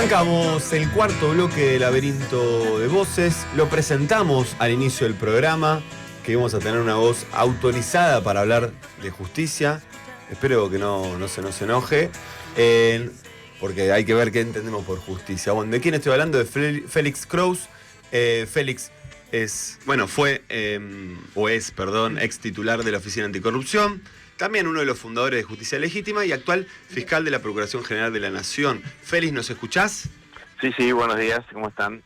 Arrancamos el cuarto bloque de Laberinto de Voces. Lo presentamos al inicio del programa, que íbamos a tener una voz autorizada para hablar de justicia. Espero que no se nos enoje, porque hay que ver qué entendemos por justicia. Bueno, ¿de quién estoy hablando? De Félix Kraus. Félix fue ex titular de la Oficina Anticorrupción. También uno de los fundadores de Justicia Legítima y actual fiscal de la Procuración General de la Nación. Félix, ¿nos escuchás? Sí, buenos días, ¿cómo están?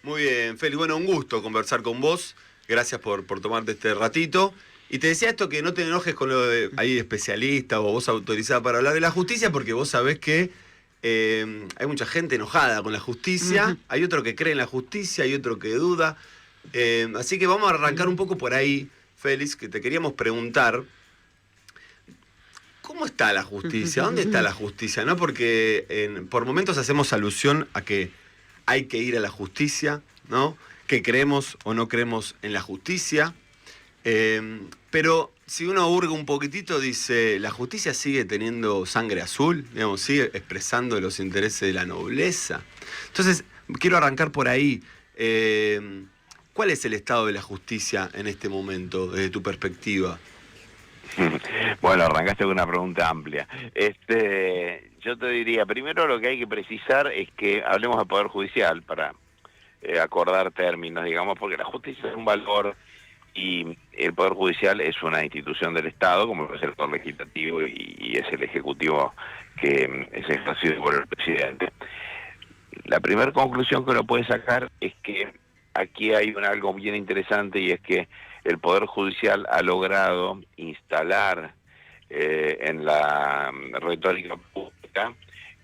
Muy bien, Félix. Bueno, un gusto conversar con vos. Gracias por tomarte este ratito. Y te decía esto, que no te enojes con lo de ahí especialista o voz autorizada para hablar de la justicia, porque vos sabés que hay mucha gente enojada con la justicia. Hay otro que cree en la justicia, hay otro que duda. Así que vamos a arrancar un poco por ahí, Félix, que te queríamos preguntar. ¿Cómo está la justicia? ¿Dónde está la justicia? ¿No? Porque por momentos hacemos alusión a que hay que ir a la justicia, ¿no? Que creemos o no creemos en la justicia. Pero si uno hurga un poquitito, dice, ¿la justicia sigue teniendo sangre azul? Digamos, ¿sigue expresando los intereses de la nobleza? Entonces, quiero arrancar por ahí. ¿Cuál es el estado de la justicia en este momento, desde tu perspectiva? Bueno, arrancaste con una pregunta amplia. Yo te diría, primero lo que hay que precisar es que hablemos del Poder Judicial para acordar términos, digamos, porque la justicia es un valor y el Poder Judicial es una institución del Estado, como es el Poder Legislativo y es el Ejecutivo que es ejercido por el Presidente. La primera conclusión que uno puede sacar es que aquí hay algo bien interesante, y es que el Poder Judicial ha logrado instalar en la retórica pública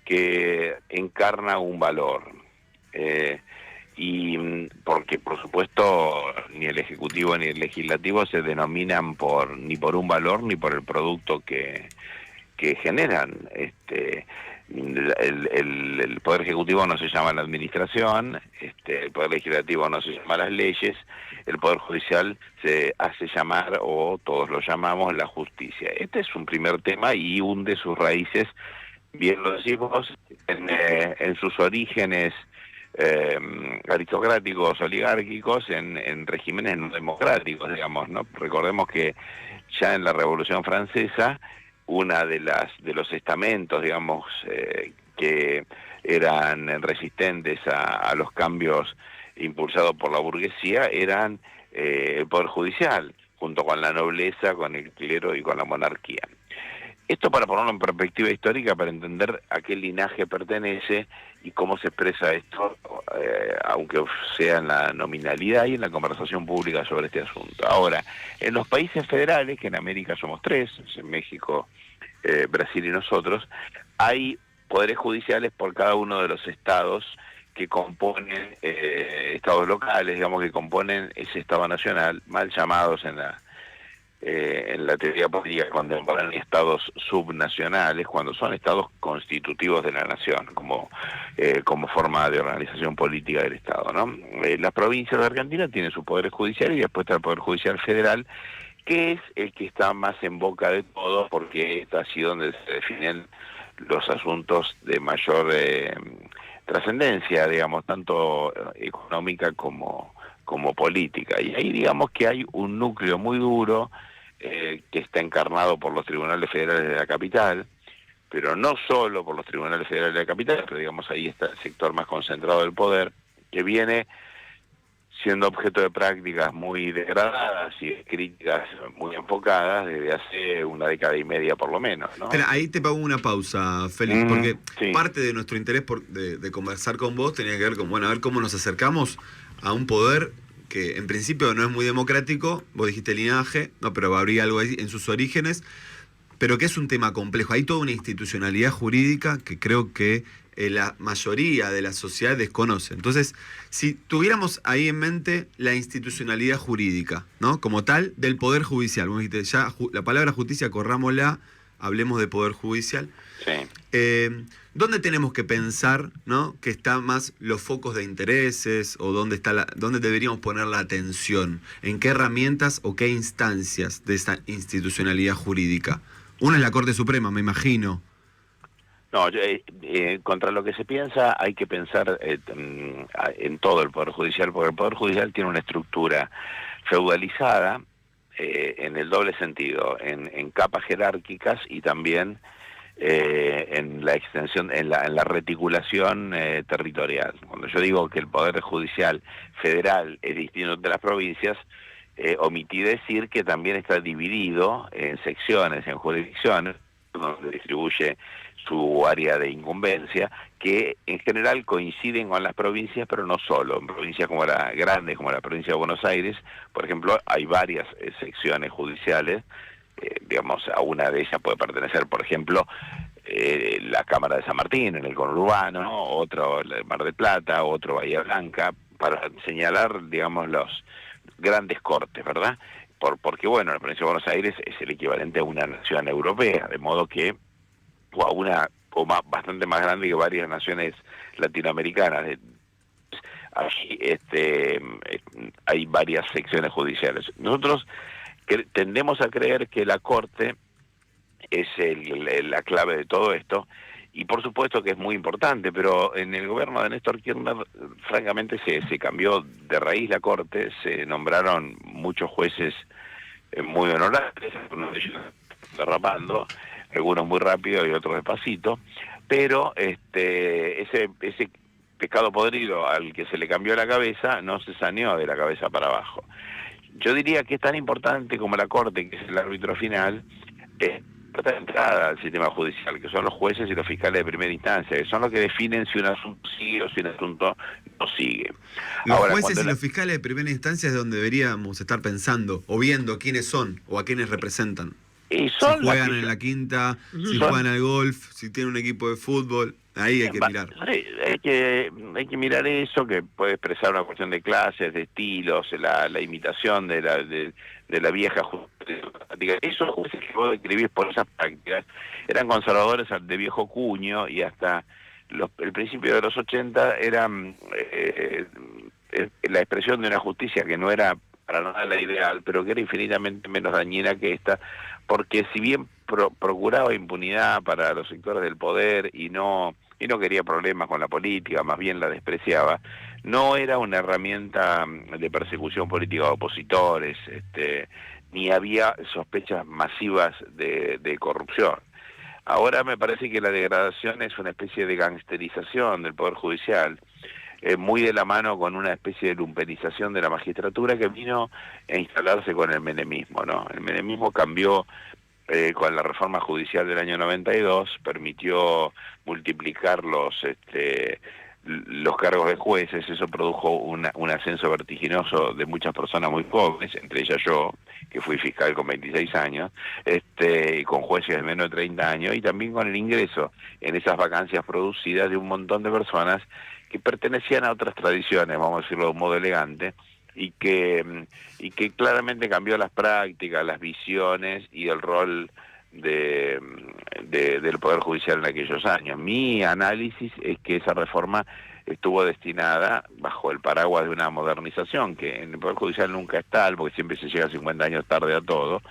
que encarna un valor. Y porque, por supuesto, ni el Ejecutivo ni el Legislativo se denominan ni por un valor ni por el producto que generan. El Poder Ejecutivo no se llama la Administración, el Poder Legislativo no se llama las leyes, el Poder Judicial se hace llamar, o todos lo llamamos, la justicia. Este es un primer tema y hunde sus raíces, bien lo decimos, en sus orígenes aristocráticos, oligárquicos, en regímenes no democráticos, digamos, ¿no? Recordemos que ya en la Revolución Francesa, una de los estamentos, digamos, que eran resistentes a los cambios impulsados por la burguesía, eran el Poder Judicial, junto con la nobleza, con el clero y con la monarquía. Esto para ponerlo en perspectiva histórica, para entender a qué linaje pertenece y cómo se expresa esto, aunque sea en la nominalidad y en la conversación pública sobre este asunto. Ahora, en los países federales, que en América somos tres, en México, Brasil y nosotros, hay poderes judiciales por cada uno de los estados que componen, estados locales, digamos, que componen ese estado nacional, mal llamados en la teoría política contemporánea estados subnacionales, cuando son estados constitutivos de la nación, como forma de organización política del Estado, ¿no? Las provincias de Argentina tienen sus poderes judiciales y después está el Poder Judicial Federal, que es el que está más en boca de todos, porque es así donde se definen los asuntos de mayor trascendencia, digamos, tanto económica como política. Y ahí digamos que hay un núcleo muy duro que está encarnado por los tribunales federales de la capital, pero no solo por los tribunales federales de la capital, pero digamos ahí está el sector más concentrado del poder, que viene siendo objeto de prácticas muy degradadas y de críticas muy enfocadas desde hace una década y media por lo menos, ¿no? Espera, ahí te pago una pausa, Félix, porque sí, parte de nuestro interés de conversar con vos tenía que ver con, a ver cómo nos acercamos a un poder que en principio no es muy democrático. Vos dijiste linaje, no, pero habría algo ahí en sus orígenes, pero que es un tema complejo. Hay toda una institucionalidad jurídica que creo que la mayoría de la sociedad desconoce. Entonces, si tuviéramos ahí en mente la institucionalidad jurídica, ¿no?, como tal, del Poder Judicial, vos dijiste, ya la palabra justicia, corrámosla, hablemos de Poder Judicial. Sí. ¿Dónde tenemos que pensar, ¿no?, que están más los focos de intereses, o dónde deberíamos poner la atención? ¿En qué herramientas o qué instancias de esta institucionalidad jurídica? Una es la Corte Suprema, me imagino. No, contra lo que se piensa hay que pensar en todo el Poder Judicial, porque el Poder Judicial tiene una estructura feudalizada en el doble sentido, en capas jerárquicas y también en la extensión, en la reticulación territorial. Cuando yo digo que el Poder Judicial federal es distinto de las provincias, omití decir que también está dividido en secciones, en jurisdicciones, donde distribuye su área de incumbencia, que en general coinciden con las provincias, pero no solo. En provincias como la grande, como la provincia de Buenos Aires, por ejemplo, hay varias secciones judiciales. Digamos, a una de ellas puede pertenecer, por ejemplo, la Cámara de San Martín, en el conurbano, ¿no? Otro el Mar del Plata, otro Bahía Blanca, para señalar, digamos, los grandes cortes, ¿verdad? Porque, bueno, la provincia de Buenos Aires es el equivalente a una nación europea, de modo que, o a una, bastante más grande que varias naciones latinoamericanas. Allí hay varias secciones judiciales. Nosotros tendemos a creer que la Corte es la clave de todo esto, y por supuesto que es muy importante, pero en el gobierno de Néstor Kirchner, francamente, se cambió de raíz la Corte, se nombraron muchos jueces muy honorables, algunos de ellos derrapando, algunos muy rápido y otros despacito, pero ese pescado podrido al que se le cambió la cabeza no se saneó de la cabeza para abajo. Yo diría que es tan importante como la Corte, que es el árbitro final, la entrada al sistema judicial, que son los jueces y los fiscales de primera instancia, que son los que definen si un asunto sigue o si un asunto no sigue. Los jueces y los fiscales de primera instancia es donde deberíamos estar pensando o viendo quiénes son o a quiénes representan. Si juegan en la quinta, si juegan al golf, si tienen un equipo de fútbol, ahí hay que mirar. Hay que mirar eso, que puede expresar una cuestión de clases, de estilos, la imitación de la vieja justicia. Esos jueces que vos describís por esas prácticas eran conservadores de viejo cuño, y hasta el principio de los 80 eran la expresión de una justicia que no era para nada la ideal, pero que era infinitamente menos dañina que esta, porque si bien procuraba impunidad para los sectores del poder y no quería problemas con la política, más bien la despreciaba, no era una herramienta de persecución política de opositores, ni había sospechas masivas de corrupción. Ahora me parece que la degradación es una especie de gangsterización del Poder Judicial, muy de la mano con una especie de lumpenización de la magistratura que vino a instalarse con el menemismo, ¿no? El menemismo cambió con la reforma judicial del año 92, permitió multiplicar los cargos de jueces. Eso produjo un ascenso vertiginoso de muchas personas muy jóvenes, entre ellas yo, que fui fiscal con 26 años, con jueces de menos de 30 años, y también con el ingreso en esas vacancias producidas de un montón de personas que pertenecían a otras tradiciones, vamos a decirlo de un modo elegante, y que claramente cambió las prácticas, las visiones y el rol del Poder Judicial en aquellos años. Mi análisis es que esa reforma estuvo destinada bajo el paraguas de una modernización, que en el Poder Judicial nunca es tal, porque siempre se llega 50 años tarde a todo.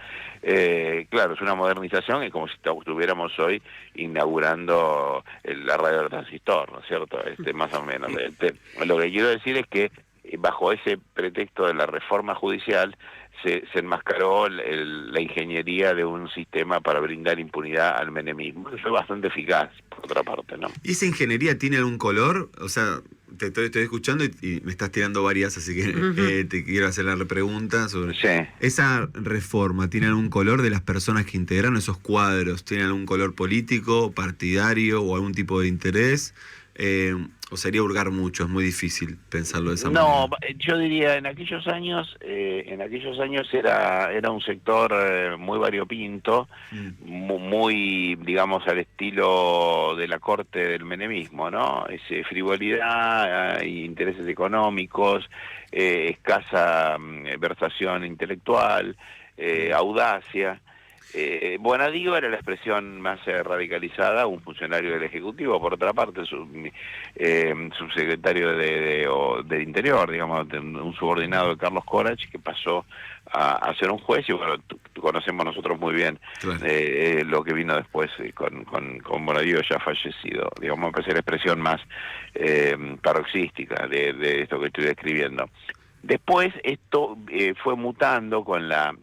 Claro, es una modernización, es como si estuviéramos hoy inaugurando la radio del transistor, ¿no es cierto? Más o menos. Lo que quiero decir es que bajo ese pretexto de la reforma judicial se enmascaró la ingeniería de un sistema para brindar impunidad al menemismo. Eso fue bastante eficaz, por otra parte, ¿no? ¿Y esa ingeniería tiene algún color? O sea, te estoy escuchando y me estás tirando varias, así que te quiero hacer la pregunta sobre... Sí. ¿Esa reforma tiene algún color de las personas que integraron esos cuadros? ¿Tiene algún color político, partidario o algún tipo de interés? ¿O sería hurgar mucho? Es muy difícil pensarlo de esa manera. No, yo diría, en aquellos años era un sector muy variopinto, muy, digamos, al estilo de la corte del menemismo, ¿no? Frivolidad, intereses económicos, escasa versación intelectual, audacia. Bonadío era la expresión más radicalizada, un funcionario del Ejecutivo, por otra parte, subsecretario del Interior, digamos, un subordinado de Carlos Corach, que pasó a ser un juez, y bueno, conocemos nosotros muy bien Claro. lo que vino después con Bonadío ya fallecido. Digamos, me parece la expresión más paroxística de esto que estoy describiendo. Después esto fue mutando con la...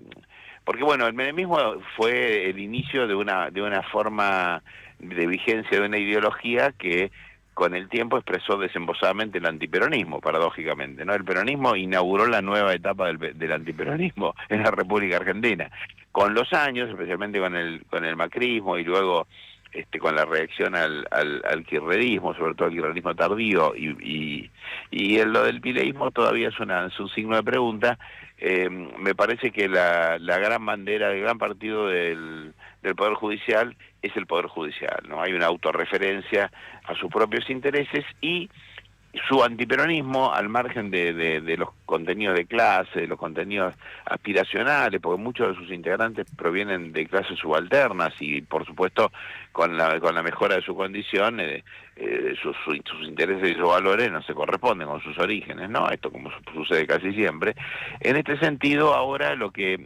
Porque bueno, el menemismo fue el inicio de una forma de vigencia de una ideología que con el tiempo expresó desembosadamente el antiperonismo, paradójicamente, ¿no? El peronismo inauguró la nueva etapa del antiperonismo en la República Argentina. Con los años, especialmente con el macrismo y luego con la reacción al kirchnerismo, sobre todo al kirchnerismo tardío, y lo del pileísmo todavía es un signo de pregunta. Me parece que la gran bandera, el gran partido del Poder Judicial es el Poder Judicial, ¿no? Hay una autorreferencia a sus propios intereses y su antiperonismo, al margen de los contenidos de clase, de los contenidos aspiracionales, porque muchos de sus integrantes provienen de clases subalternas y, por supuesto, con la mejora de su condición, sus intereses y sus valores no se corresponden con sus orígenes, ¿no? Esto como sucede casi siempre. En este sentido, ahora lo que,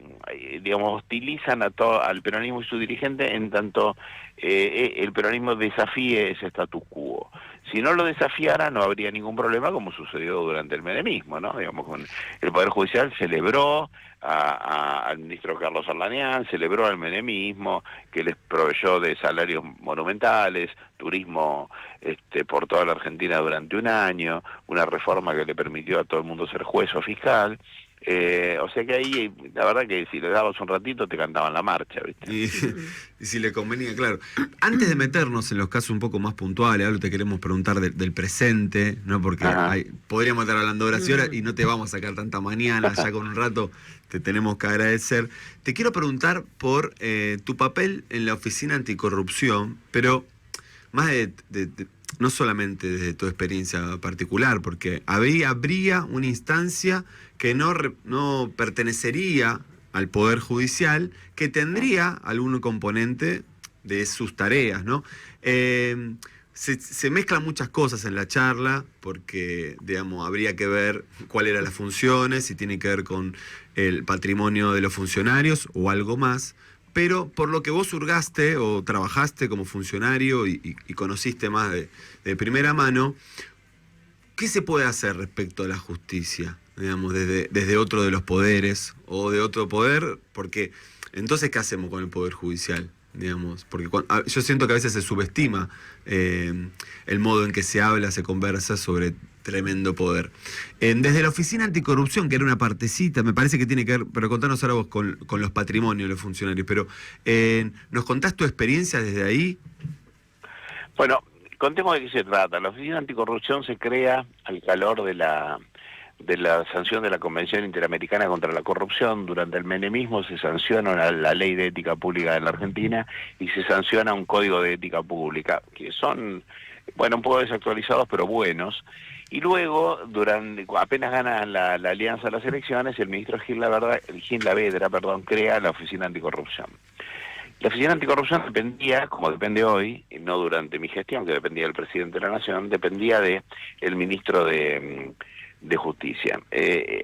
digamos, hostilizan al peronismo y su dirigente en tanto el peronismo desafíe ese status quo. Si no lo desafiara no habría ningún problema, como sucedió durante el menemismo, ¿no? Digamos, con el Poder Judicial celebró al ministro Carlos Arlanián, celebró al menemismo, que les proveyó de salarios monumentales, turismo por toda la Argentina durante un año, una reforma que le permitió a todo el mundo ser juez o fiscal. O sea que ahí, la verdad que si le dabas un ratito te cantaban la marcha, ¿viste? Y si le convenía, claro. Antes de meternos en los casos un poco más puntuales, algo te queremos preguntar del presente, ¿no? Porque podríamos estar hablando horas y horas y no te vamos a sacar tanta mañana, ya con un rato te tenemos que agradecer. Te quiero preguntar por tu papel en la Oficina Anticorrupción, pero más no solamente desde tu experiencia particular, porque habría una instancia que no pertenecería al Poder Judicial, que tendría algún componente de sus tareas, ¿no? Se mezclan muchas cosas en la charla, porque, digamos, habría que ver cuáles eran las funciones, si tiene que ver con el patrimonio de los funcionarios o algo más. Pero por lo que vos hurgaste o trabajaste como funcionario y conociste más de primera mano, ¿qué se puede hacer respecto a la justicia? Digamos, desde otro de los poderes o de otro poder, porque entonces, ¿qué hacemos con el Poder Judicial? Digamos, porque yo siento que a veces se subestima el modo en que se habla, se conversa sobre tremendo poder. Desde la Oficina Anticorrupción, que era una partecita, me parece que tiene que ver, pero contanos ahora vos con los patrimonios de los funcionarios, pero ¿nos contás tu experiencia desde ahí? Bueno, contemos de qué se trata. La Oficina Anticorrupción se crea al calor de la sanción de la Convención Interamericana contra la Corrupción. Durante el menemismo se sanciona la Ley de Ética Pública de la Argentina y se sanciona un Código de Ética Pública, que son, bueno, un poco desactualizados, pero buenos. Y luego, apenas gana la alianza a las elecciones, el ministro Gil Lavedra, crea la Oficina Anticorrupción. La Oficina Anticorrupción dependía, como depende hoy, y no durante mi gestión, que dependía del presidente de la Nación, dependía del ministro de Justicia.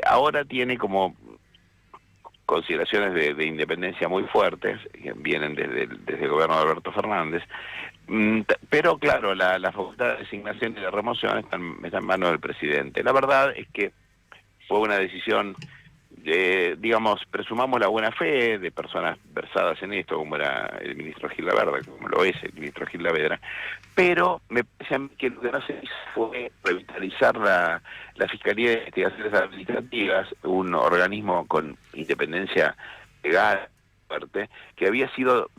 Ahora tiene como consideraciones de independencia muy fuertes, que vienen desde el gobierno de Alberto Fernández, pero claro, la facultad de designación y de remoción está en manos del presidente. La verdad es que fue una decisión, digamos, presumamos la buena fe de personas versadas en esto, como era el ministro Gil Lavedra, como lo es el ministro Gil Lavedra, pero me parece a mí que lo que no se hizo fue revitalizar la Fiscalía de Investigaciones Administrativas, un organismo con independencia legal fuerte, que había sido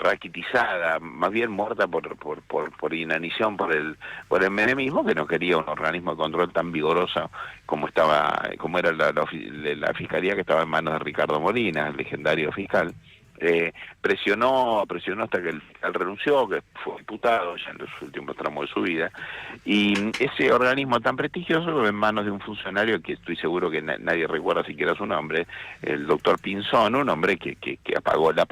raquitizada, más bien muerta por inanición por el menemismo, que no quería un organismo de control tan vigoroso como era la fiscalía, que estaba en manos de Ricardo Molina, el legendario fiscal. Presionó hasta que el fiscal renunció, que fue diputado ya en los últimos tramos de su vida, y ese organismo tan prestigioso en manos de un funcionario que estoy seguro que nadie recuerda siquiera su nombre, el doctor Pinzón, un hombre que apagó la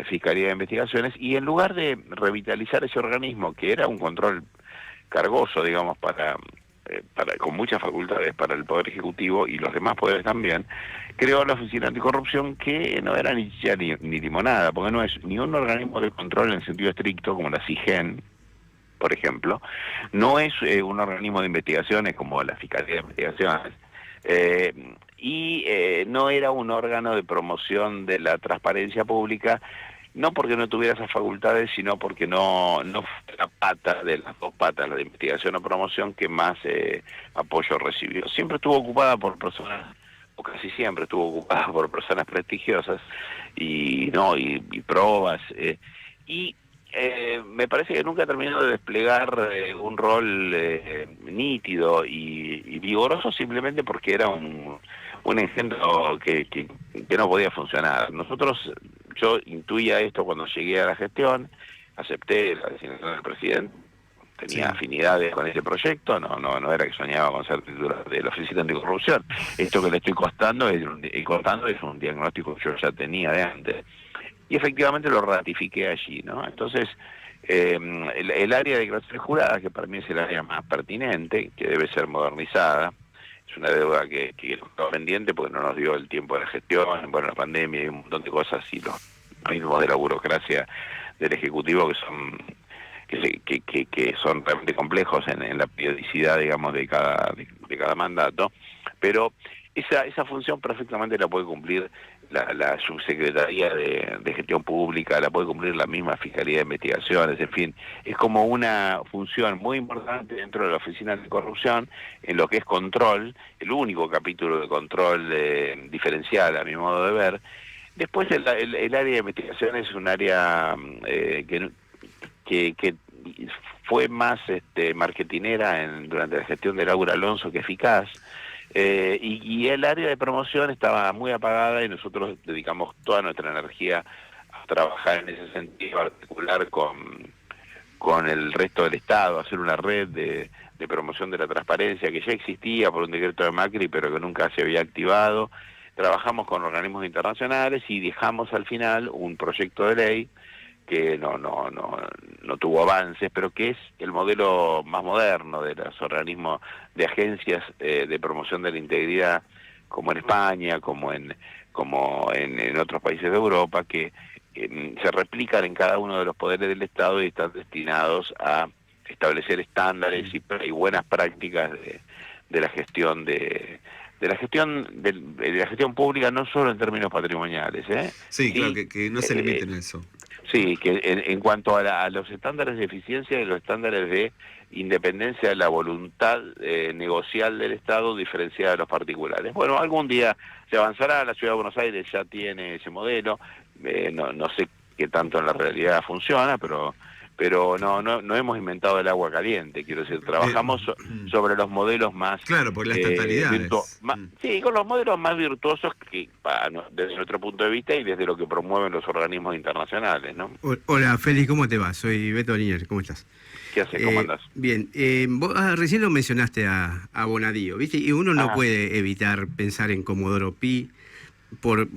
Fiscalía de Investigaciones, y en lugar de revitalizar ese organismo, que era un control cargoso, digamos, para con muchas facultades para el Poder Ejecutivo y los demás poderes también, creó la Oficina Anticorrupción, que no era ni limonada, porque no es ni un organismo de control en sentido estricto como la CIGEN, por ejemplo, no es un organismo de investigaciones como la Fiscalía de Investigaciones, no era un órgano de promoción de la transparencia pública, no porque no tuviera esas facultades, sino porque no fue la pata de las dos patas, la de investigación o promoción, que más apoyo recibió. Siempre estuvo ocupada por personas, o casi siempre estuvo ocupada por personas prestigiosas, y probas, me parece que nunca terminó de desplegar un rol nítido y vigoroso, simplemente porque era un engendro que no podía funcionar. Yo intuía esto cuando llegué a la gestión, acepté la designación del presidente, tenía afinidades con ese proyecto, no era que soñaba con ser titular de la Oficina Anticorrupción. Esto que le estoy contando es un diagnóstico que yo ya tenía de antes. Y efectivamente lo ratifiqué allí, ¿no? Entonces, el área de declaraciones juradas, que para mí es el área más pertinente, que debe ser modernizada, es una deuda que está pendiente porque no nos dio el tiempo de la gestión, bueno, la pandemia y un montón de cosas, y los mismos de la burocracia del Ejecutivo que son realmente complejos en la periodicidad, digamos, de cada mandato, pero esa función perfectamente la puede cumplir la Subsecretaría de Gestión Pública, la puede cumplir la misma Fiscalía de Investigaciones, en fin, es como una función muy importante dentro de la Oficina de Corrupción en lo que es control, el único capítulo de control diferencial a mi modo de ver. Después el área de investigación es un área que fue más marketinera durante la gestión de Laura Alonso que eficaz. Y el área de promoción estaba muy apagada y nosotros dedicamos toda nuestra energía a trabajar en ese sentido, articular con el resto del Estado, hacer una red de promoción de la transparencia que ya existía por un decreto de Macri, pero que nunca se había activado. Trabajamos con organismos internacionales y dejamos al final un proyecto de ley que no tuvo avances, pero que es el modelo más moderno de los organismos de agencias de promoción de la integridad, como en España, como en otros países de Europa, que se replican en cada uno de los poderes del Estado y están destinados a establecer estándares y buenas prácticas de la gestión de la gestión pública, no solo en términos patrimoniales. Sí, claro, que no se limiten a eso. Sí, que en cuanto a los estándares de eficiencia y los estándares de independencia de la voluntad negocial del Estado diferenciada de los particulares. Bueno, algún día se avanzará, la Ciudad de Buenos Aires ya tiene ese modelo, no sé qué tanto en la realidad funciona, pero no hemos inventado el agua caliente, quiero decir, trabajamos sobre los modelos más... Claro, por las estatalidades. Sí, con los modelos más virtuosos desde nuestro punto de vista y desde lo que promueven los organismos internacionales, ¿no? Hola, Félix, ¿cómo te va? Soy Beto Liniers, ¿cómo estás? ¿Qué haces? ¿Cómo andás? Bien, vos recién lo mencionaste a Bonadío, ¿viste? Y uno no puede evitar pensar en Comodoro Pi, por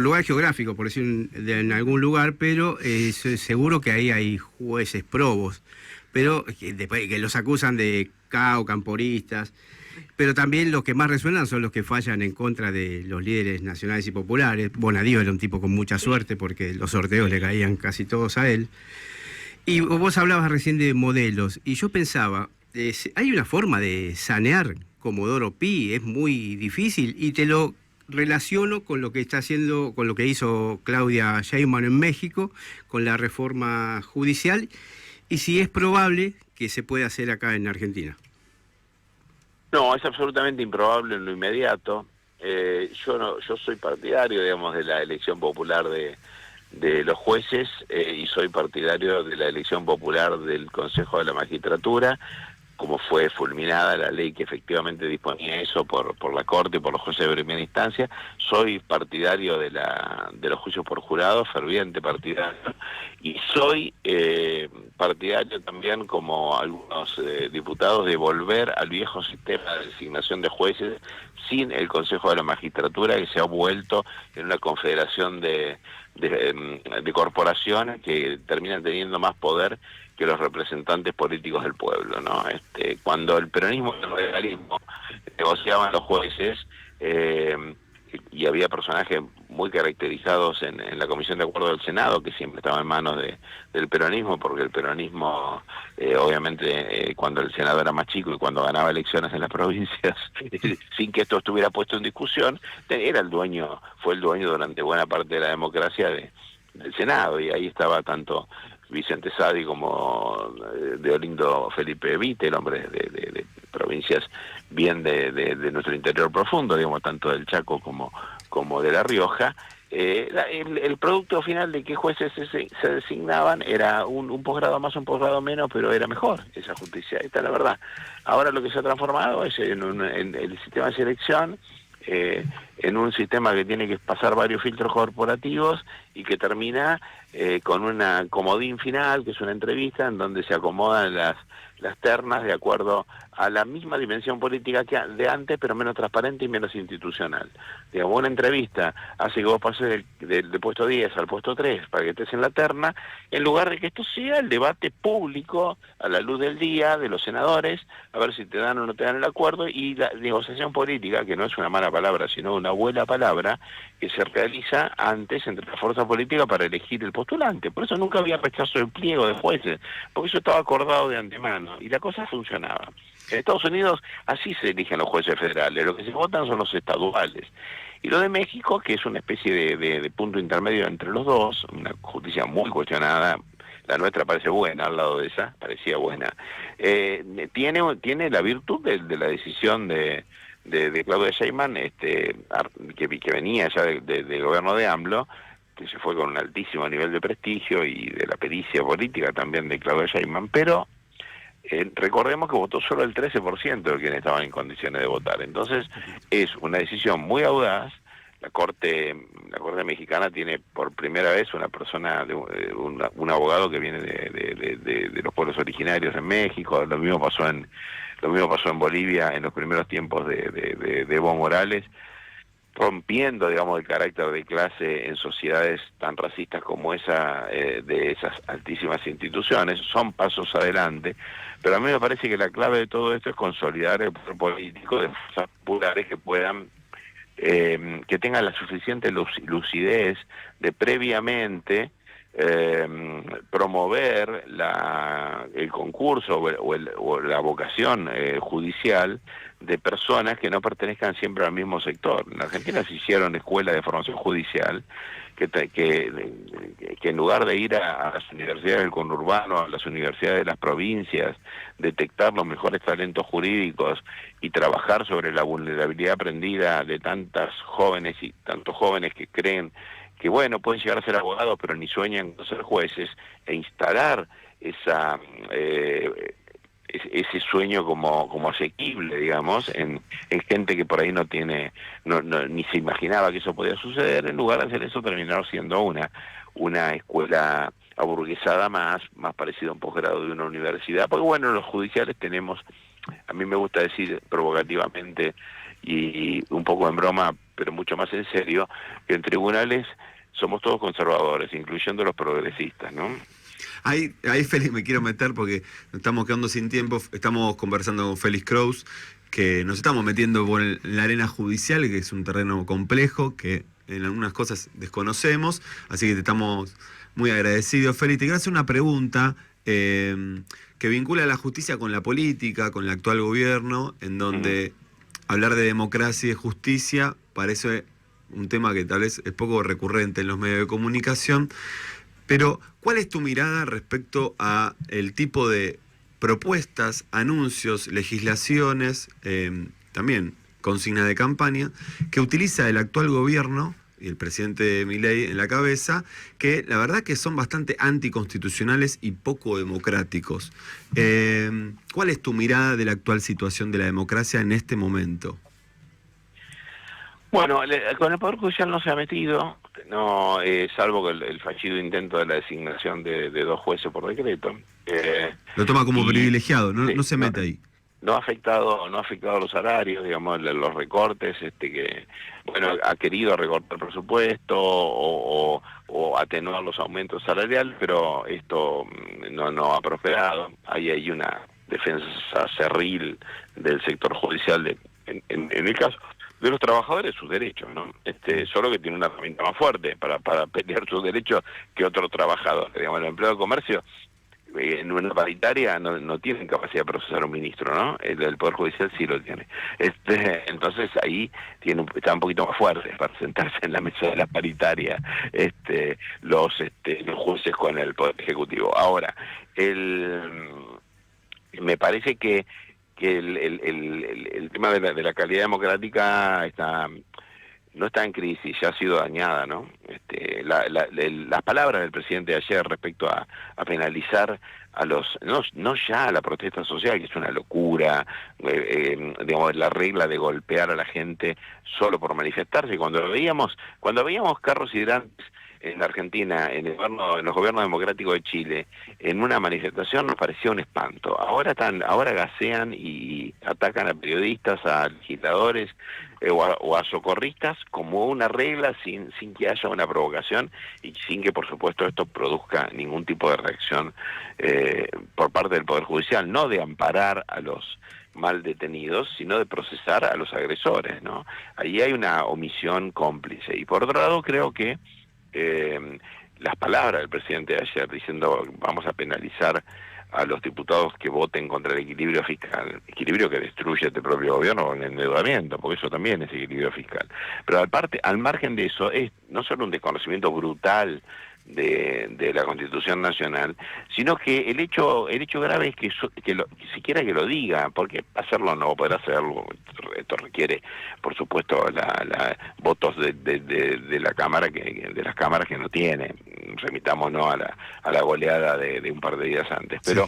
lugar geográfico, por decir en algún lugar, pero seguro que ahí hay jueces probos, pero que los acusan de camporistas, pero también los que más resuenan son los que fallan en contra de los líderes nacionales y populares. Bonadío era un tipo con mucha suerte porque los sorteos le caían casi todos a él. Y vos hablabas recién de modelos, y yo pensaba, hay una forma de sanear Comodoro Pi, es muy difícil, y te lo relaciono con lo que está haciendo, con lo que hizo Claudia Sheinbaum en México, con la reforma judicial, y si es probable que se pueda hacer acá en Argentina. No, es absolutamente improbable en lo inmediato. Yo soy partidario, digamos, de la elección popular de los jueces y soy partidario de la elección popular del Consejo de la Magistratura, como fue fulminada la ley que efectivamente disponía eso por la Corte y por los jueces de primera instancia. Soy partidario de los juicios por jurado, ferviente partidario, y soy partidario también, como algunos diputados, de volver al viejo sistema de designación de jueces sin el Consejo de la Magistratura, que se ha vuelto en una confederación de corporaciones que terminan teniendo más poder que que los representantes políticos del pueblo, ¿no? Cuando el peronismo y el legalismo negociaban los jueces, y había personajes muy caracterizados en la Comisión de Acuerdo del Senado, que siempre estaba en manos del peronismo, porque el peronismo, obviamente, cuando el Senado era más chico y cuando ganaba elecciones en las provincias, sin que esto estuviera puesto en discusión, fue el dueño durante buena parte de la democracia del Senado, y ahí estaba tanto Vicente Sadi como de Olindo Felipe Vite, el hombre de provincias bien de nuestro interior profundo, digamos, tanto del Chaco como de La Rioja. El producto final de qué jueces se designaban era un posgrado más, un posgrado menos, pero era mejor esa justicia, esta es la verdad. Ahora lo que se ha transformado es en el sistema de selección, en un sistema que tiene que pasar varios filtros corporativos y que termina con una comodín final, que es una entrevista en donde se acomodan las ternas de acuerdo a la misma dimensión política que de antes, pero menos transparente y menos institucional. Digamos, una entrevista hace que vos pases del puesto 10 al puesto 3 para que estés en la terna, en lugar de que esto sea el debate público a la luz del día de los senadores, a ver si te dan o no te dan el acuerdo, y la negociación política, que no es una mala palabra, sino una buena palabra, que se realiza antes entre la fuerza política para elegir el postulante. Por eso nunca había rechazo del pliego de jueces, porque eso estaba acordado de antemano, y la cosa funcionaba. En Estados Unidos así se eligen los jueces federales, lo que se votan son los estaduales. Y lo de México, que es una especie de punto intermedio entre los dos, una justicia muy cuestionada, la nuestra parece buena al lado de esa, parecía buena, tiene la virtud de la decisión de Claudia Sheinbaum, que venía ya del gobierno de AMLO, que se fue con un altísimo nivel de prestigio, y de la pericia política también de Claudia Sheinbaum, pero recordemos que votó solo el 13% de quienes estaban en condiciones de votar. Entonces es una decisión muy audaz. La Corte mexicana tiene por primera vez una persona, un abogado que viene de los pueblos originarios en México. Lo mismo pasó en Bolivia en los primeros tiempos de Evo Morales, rompiendo, digamos, el carácter de clase en sociedades tan racistas como esa, de esas altísimas instituciones. Son pasos adelante, pero a mí me parece que la clave de todo esto es consolidar el poder político de fuerzas populares que puedan, que tengan la suficiente lucidez de previamente promover el concurso o la vocación judicial de personas que no pertenezcan siempre al mismo sector. En Argentina se hicieron escuelas de formación judicial que en lugar de ir a las universidades del conurbano, a las universidades de las provincias, detectar los mejores talentos jurídicos y trabajar sobre la vulnerabilidad aprendida de tantos jóvenes que creen que, bueno, pueden llegar a ser abogados, pero ni sueñan con ser jueces, e instalar ese sueño como asequible, digamos, en gente que por ahí no ni se imaginaba que eso podía suceder. En lugar de hacer eso, terminaron siendo una escuela aburguesada más parecida a un posgrado de una universidad. Porque, bueno, los judiciales tenemos, a mí me gusta decir provocativamente y un poco en broma, pero mucho más en serio, que en tribunales somos todos conservadores, incluyendo los progresistas, ¿no? Ahí, Félix, me quiero meter porque nos estamos quedando sin tiempo. Estamos conversando con Félix Kraus, que nos estamos metiendo por la arena judicial, que es un terreno complejo, que en algunas cosas desconocemos, así que te estamos muy agradecidos. Félix, te quiero hacer una pregunta que vincula a la justicia con la política, con el actual gobierno, en donde hablar de democracia y de justicia parece un tema que tal vez es poco recurrente en los medios de comunicación, pero ¿cuál es tu mirada respecto a el tipo de propuestas, anuncios, legislaciones, también consignas de campaña, que utiliza el actual gobierno y el presidente Milei en la cabeza, que la verdad que son bastante anticonstitucionales y poco democráticos? ¿Cuál es tu mirada de la actual situación de la democracia en este momento? Bueno, con el Poder Judicial no se ha metido, no, salvo que el fallido intento de la designación de 2 jueces por decreto. Lo toma como privilegiado, no se mete ahí. No ha afectado los salarios, digamos, los recortes, que, bueno, ha querido recortar el presupuesto o atenuar los aumentos salariales, pero esto no ha prosperado. Ahí hay una defensa cerril del sector judicial en el caso de los trabajadores, sus derechos, ¿no? Solo que tiene una herramienta más fuerte para pelear sus derechos que otro trabajador. Digamos, el empleado de comercio en una paritaria no tienen capacidad de procesar un ministro, ¿no? El Poder Judicial sí lo tiene. Entonces ahí está un poquito más fuerte para sentarse en la mesa de la paritaria los jueces con el Poder Ejecutivo. Ahora, me parece que el tema de la calidad democrática no está en crisis, ya ha sido dañada, ¿no? Las palabras del presidente de ayer respecto a penalizar a no ya a la protesta social, que es una locura, digamos, la regla de golpear a la gente solo por manifestarse. Cuando veíamos carros hidrantes en la Argentina, en los gobiernos democráticos de Chile, en una manifestación nos parecía un espanto. Ahora gasean y atacan a periodistas, a legisladores o a socorristas como una regla sin que haya una provocación y sin que, por supuesto, esto produzca ningún tipo de reacción por parte del Poder Judicial, no de amparar a los mal detenidos, sino de procesar a los agresores, ¿no? Ahí hay una omisión cómplice. Y por otro lado, creo que las palabras del presidente de ayer diciendo vamos a penalizar a los diputados que voten contra el equilibrio fiscal, equilibrio que destruye este propio gobierno con el endeudamiento, porque eso también es equilibrio fiscal. Pero al margen de eso, es no solo un desconocimiento brutal de la Constitución Nacional, sino que el hecho grave es que siquiera que lo diga, porque hacerlo no va a poder hacerlo. Esto requiere, por supuesto, votos de la Cámara de las cámaras que no tiene. Remitámonos a la goleada de un par de días antes. Pero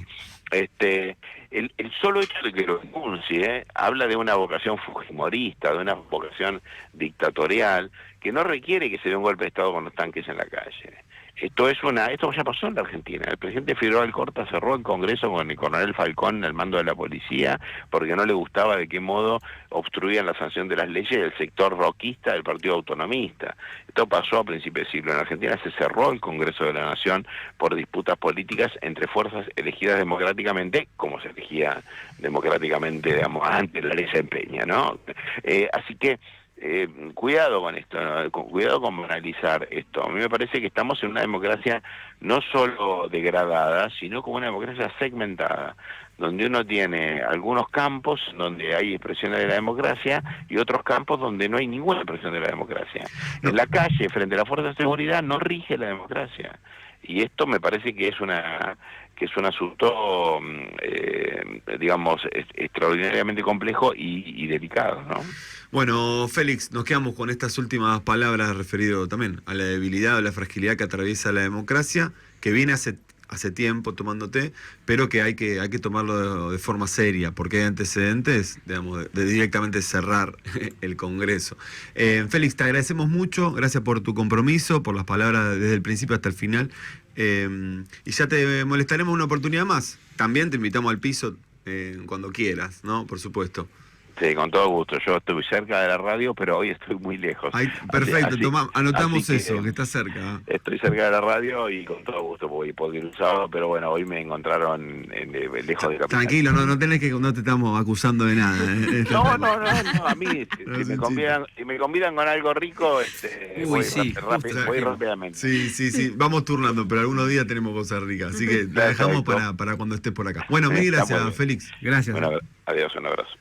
el solo hecho de que lo denuncie habla de una vocación fujimorista, de una vocación dictatorial, que no requiere que se dé un golpe de Estado con los tanques en la calle. Esto ya pasó en la Argentina. El presidente Figueroa Alcorta cerró el Congreso con el coronel Falcón al mando de la policía porque no le gustaba de qué modo obstruían la sanción de las leyes del sector roquista del Partido Autonomista. Esto pasó a principios de siglo. En Argentina se cerró el Congreso de la Nación por disputas políticas entre fuerzas elegidas democráticamente, como se elegía democráticamente, digamos, antes la ley se empeña, ¿no? Así que cuidado con esto, ¿no? Cuidado con banalizar esto. A mí me parece que estamos en una democracia no solo degradada, sino como una democracia segmentada, donde uno tiene algunos campos donde hay expresiones de la democracia y otros campos donde no hay ninguna expresión de la democracia. En la calle, frente a la fuerza de seguridad, no rige la democracia. Y esto me parece que es un asunto, digamos, extraordinariamente complejo y delicado, ¿no? Bueno, Félix, nos quedamos con estas últimas palabras referido también a la debilidad o la fragilidad que atraviesa la democracia, que viene hace tiempo tomándote, pero que hay que tomarlo de forma seria, porque hay antecedentes, digamos, de directamente cerrar el Congreso. Félix, te agradecemos mucho, gracias por tu compromiso, por las palabras desde el principio hasta el final, y ya te molestaremos una oportunidad más. También te invitamos al piso cuando quieras, ¿no? Por supuesto. Sí, con todo gusto. Yo estoy cerca de la radio, pero hoy estoy muy lejos. Ay, perfecto, anotamos eso, que está cerca. Estoy cerca de la radio y con todo gusto voy a ir un sábado, pero bueno, hoy me encontraron lejos de Capital. Tranquilo, no te estamos acusando de nada. No, a mí, si me convidan con algo rico, voy rápidamente. Sí, vamos turnando, pero algunos días tenemos cosas ricas, así que la dejamos para cuando estés por acá. Bueno, mil gracias, Félix. Gracias. Bueno, adiós, un abrazo.